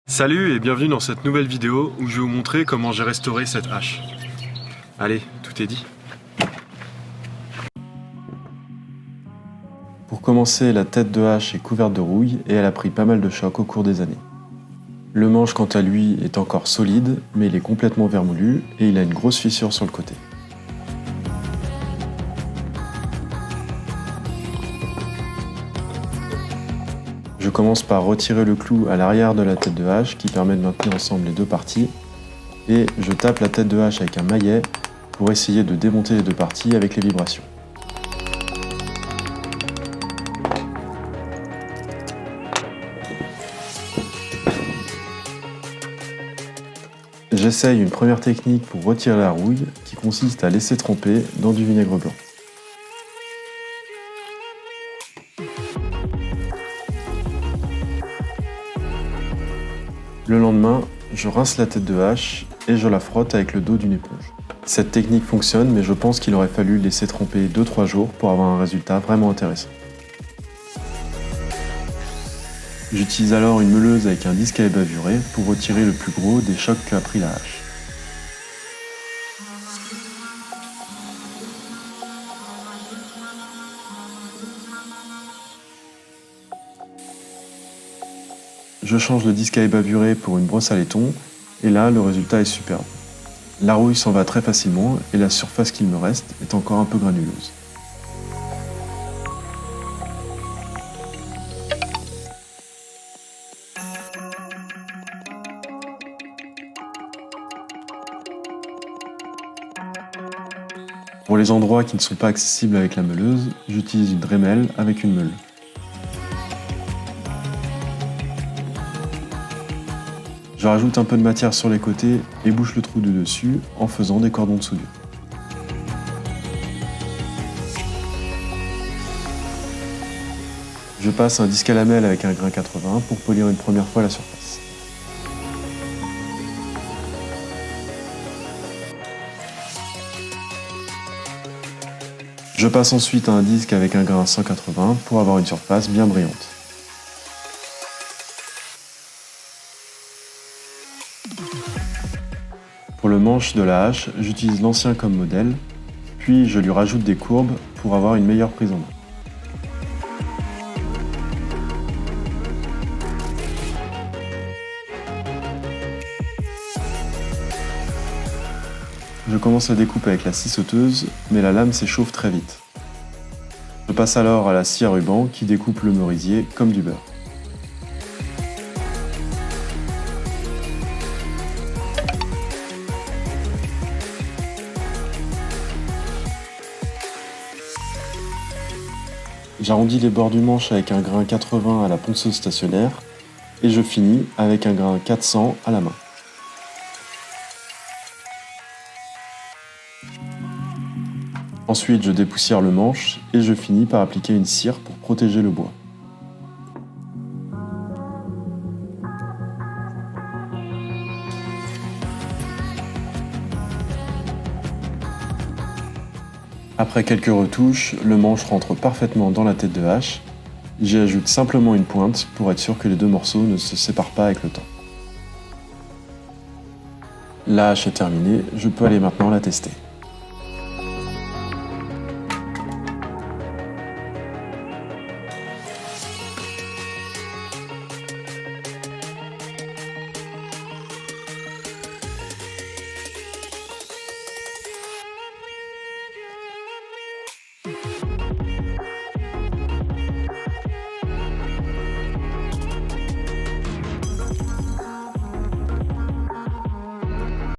Salut et bienvenue dans cette nouvelle vidéo où je vais vous montrer comment j'ai restauré cette hache. Allez, tout est dit. Pour commencer, la tête de hache est couverte de rouille et elle a pris pas mal de chocs au cours des années. Le manche quant à lui est encore solide, mais il est complètement vermoulu et il a une grosse fissure sur le côté. Je commence par retirer le clou à l'arrière de la tête de hache qui permet de maintenir ensemble les deux parties et je tape la tête de hache avec un maillet pour essayer de démonter les deux parties avec les vibrations. J'essaye une première technique pour retirer la rouille qui consiste à laisser tremper dans du vinaigre blanc. Le lendemain, je rince la tête de hache et je la frotte avec le dos d'une éponge. Cette technique fonctionne, mais je pense qu'il aurait fallu laisser tremper 2-3 jours pour avoir un résultat vraiment intéressant. J'utilise alors une meuleuse avec un disque à bavuré pour retirer le plus gros des chocs qu'a pris la hache. Je change le disque à bavuré pour une brosse à laiton et là le résultat est superbe. La rouille s'en va très facilement et la surface qu'il me reste est encore un peu granuleuse. Pour les endroits qui ne sont pas accessibles avec la meuleuse, j'utilise une Dremel avec une meule. Je rajoute un peu de matière sur les côtés et bouche le trou de dessus en faisant des cordons de soudure. Je passe un disque à lamelle avec un grain 80 pour polir une première fois la surface. Je passe ensuite un disque avec un grain 180 pour avoir une surface bien brillante. Pour le manche de la hache, j'utilise l'ancien comme modèle, puis je lui rajoute des courbes pour avoir une meilleure prise en main. Je commence à découper avec la scie sauteuse, mais la lame s'échauffe très vite. Je passe alors à la scie à ruban qui découpe le merisier comme du beurre. J'arrondis les bords du manche avec un grain 80 à la ponceuse stationnaire et je finis avec un grain 400 à la main. Ensuite, je dépoussière le manche et je finis par appliquer une cire pour protéger le bois. Après quelques retouches, le manche rentre parfaitement dans la tête de hache. J'y ajoute simplement une pointe pour être sûr que les deux morceaux ne se séparent pas avec le temps. La hache est terminée, je peux aller maintenant la tester.